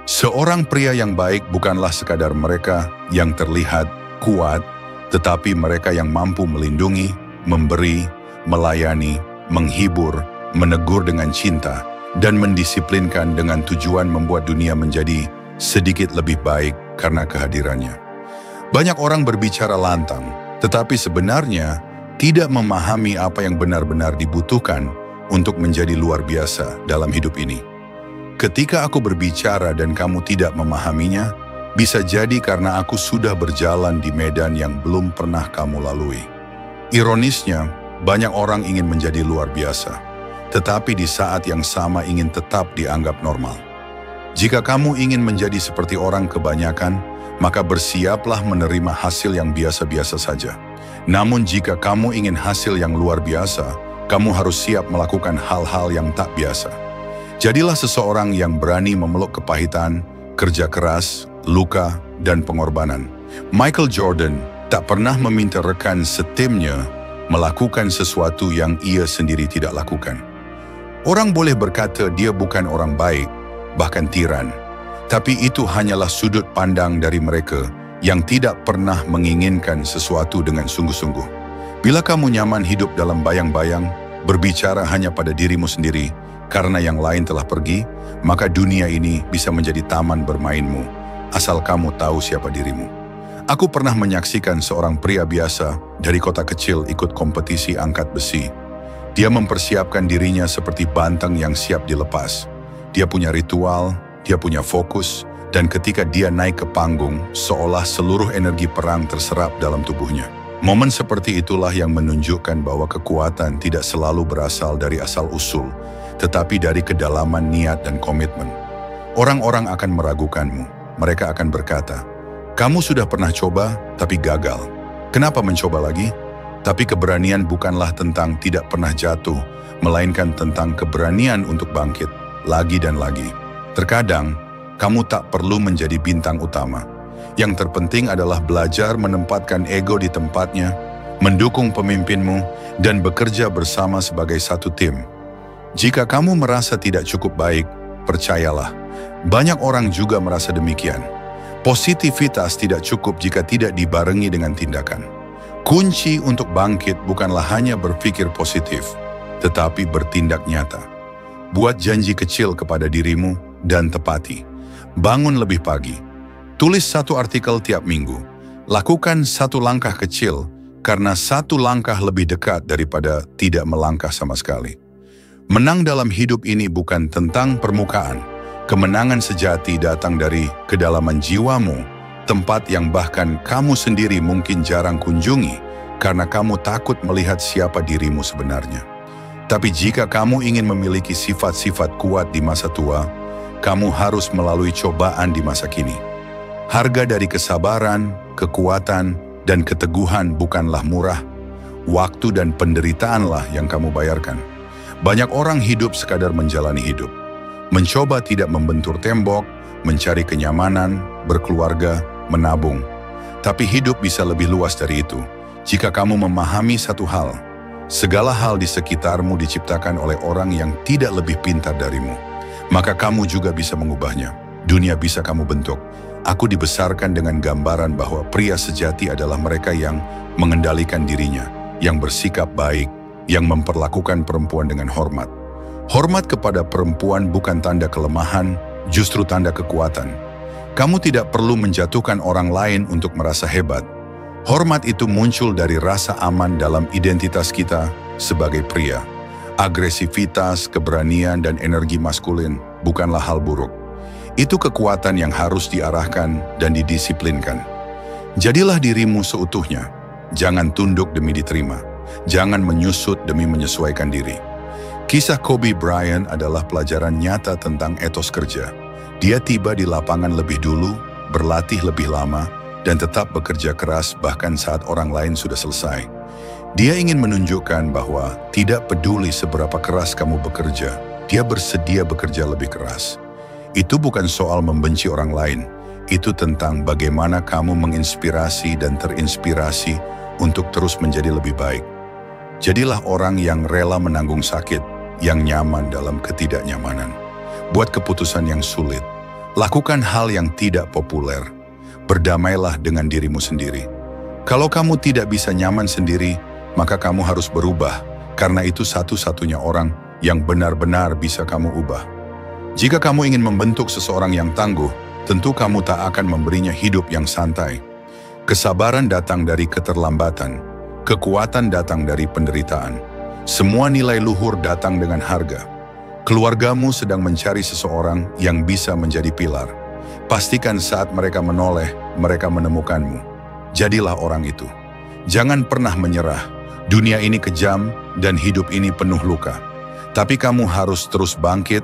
Seorang pria yang baik bukanlah sekadar mereka yang terlihat kuat, tetapi mereka yang mampu melindungi, memberi, melayani, menghibur, menegur dengan cinta, dan mendisiplinkan dengan tujuan membuat dunia menjadi sedikit lebih baik karena kehadirannya. Banyak orang berbicara lantang, tetapi sebenarnya tidak memahami apa yang benar-benar dibutuhkan untuk menjadi luar biasa dalam hidup ini. Ketika aku berbicara dan kamu tidak memahaminya, bisa jadi karena aku sudah berjalan di medan yang belum pernah kamu lalui. Ironisnya, banyak orang ingin menjadi luar biasa, tetapi di saat yang sama ingin tetap dianggap normal. Jika kamu ingin menjadi seperti orang kebanyakan, maka bersiaplah menerima hasil yang biasa-biasa saja. Namun jika kamu ingin hasil yang luar biasa, kamu harus siap melakukan hal-hal yang tak biasa. Jadilah seseorang yang berani memeluk kepahitan, kerja keras, luka, dan pengorbanan. Michael Jordan tak pernah meminta rekan setimnya melakukan sesuatu yang ia sendiri tidak lakukan. Orang boleh berkata dia bukan orang baik, bahkan tiran. Tapi itu hanyalah sudut pandang dari mereka yang tidak pernah menginginkan sesuatu dengan sungguh-sungguh. Bila kamu nyaman hidup dalam bayang-bayang, berbicara hanya pada dirimu sendiri, karena yang lain telah pergi, maka dunia ini bisa menjadi taman bermainmu, asal kamu tahu siapa dirimu. Aku pernah menyaksikan seorang pria biasa dari kota kecil ikut kompetisi angkat besi. Dia mempersiapkan dirinya seperti banteng yang siap dilepas. Dia punya ritual, dia punya fokus, dan ketika dia naik ke panggung, seolah seluruh energi perang terserap dalam tubuhnya. Momen seperti itulah yang menunjukkan bahwa kekuatan tidak selalu berasal dari asal-usul, tetapi dari kedalaman niat dan komitmen. Orang-orang akan meragukanmu. Mereka akan berkata, "Kamu sudah pernah coba, tapi gagal. Kenapa mencoba lagi?" Tapi keberanian bukanlah tentang tidak pernah jatuh, melainkan tentang keberanian untuk bangkit, lagi dan lagi. Terkadang, kamu tak perlu menjadi bintang utama. Yang terpenting adalah belajar menempatkan ego di tempatnya, mendukung pemimpinmu, dan bekerja bersama sebagai satu tim. Jika kamu merasa tidak cukup baik, percayalah, banyak orang juga merasa demikian. Positivitas tidak cukup jika tidak dibarengi dengan tindakan. Kunci untuk bangkit bukanlah hanya berpikir positif, tetapi bertindak nyata. Buat janji kecil kepada dirimu dan tepati. Bangun lebih pagi. Tulis satu artikel tiap minggu. Lakukan satu langkah kecil, karena satu langkah lebih dekat daripada tidak melangkah sama sekali. Menang dalam hidup ini bukan tentang permukaan. Kemenangan sejati datang dari kedalaman jiwamu, tempat yang bahkan kamu sendiri mungkin jarang kunjungi karena kamu takut melihat siapa dirimu sebenarnya. Tapi jika kamu ingin memiliki sifat-sifat kuat di masa tua, kamu harus melalui cobaan di masa kini. Harga dari kesabaran, kekuatan, dan keteguhan bukanlah murah. Waktu dan penderitaanlah yang kamu bayarkan. Banyak orang hidup sekadar menjalani hidup. Mencoba tidak membentur tembok, mencari kenyamanan, berkeluarga, menabung. Tapi hidup bisa lebih luas dari itu. Jika kamu memahami satu hal, segala hal di sekitarmu diciptakan oleh orang yang tidak lebih pintar darimu. Maka kamu juga bisa mengubahnya. Dunia bisa kamu bentuk. Aku dibesarkan dengan gambaran bahwa pria sejati adalah mereka yang mengendalikan dirinya, yang bersikap baik, yang memperlakukan perempuan dengan hormat. Hormat kepada perempuan bukan tanda kelemahan, justru tanda kekuatan. Kamu tidak perlu menjatuhkan orang lain untuk merasa hebat. Hormat itu muncul dari rasa aman dalam identitas kita sebagai pria. Agresivitas, keberanian, dan energi maskulin bukanlah hal buruk. Itu kekuatan yang harus diarahkan dan didisiplinkan. Jadilah dirimu seutuhnya. Jangan tunduk demi diterima. Jangan menyusut demi menyesuaikan diri. Kisah Kobe Bryant adalah pelajaran nyata tentang etos kerja. Dia tiba di lapangan lebih dulu, berlatih lebih lama, dan tetap bekerja keras bahkan saat orang lain sudah selesai. Dia ingin menunjukkan bahwa tidak peduli seberapa keras kamu bekerja, dia bersedia bekerja lebih keras. Itu bukan soal membenci orang lain, itu tentang bagaimana kamu menginspirasi dan terinspirasi untuk terus menjadi lebih baik. Jadilah orang yang rela menanggung sakit, yang nyaman dalam ketidaknyamanan. Buat keputusan yang sulit. Lakukan hal yang tidak populer. Berdamailah dengan dirimu sendiri. Kalau kamu tidak bisa nyaman sendiri, maka kamu harus berubah, karena itu satu-satunya orang yang benar-benar bisa kamu ubah. Jika kamu ingin membentuk seseorang yang tangguh, tentu kamu tak akan memberinya hidup yang santai. Kesabaran datang dari keterlambatan, kekuatan datang dari penderitaan. Semua nilai luhur datang dengan harga. Keluargamu sedang mencari seseorang yang bisa menjadi pilar. Pastikan saat mereka menoleh, mereka menemukanmu. Jadilah orang itu. Jangan pernah menyerah. Dunia ini kejam dan hidup ini penuh luka. Tapi kamu harus terus bangkit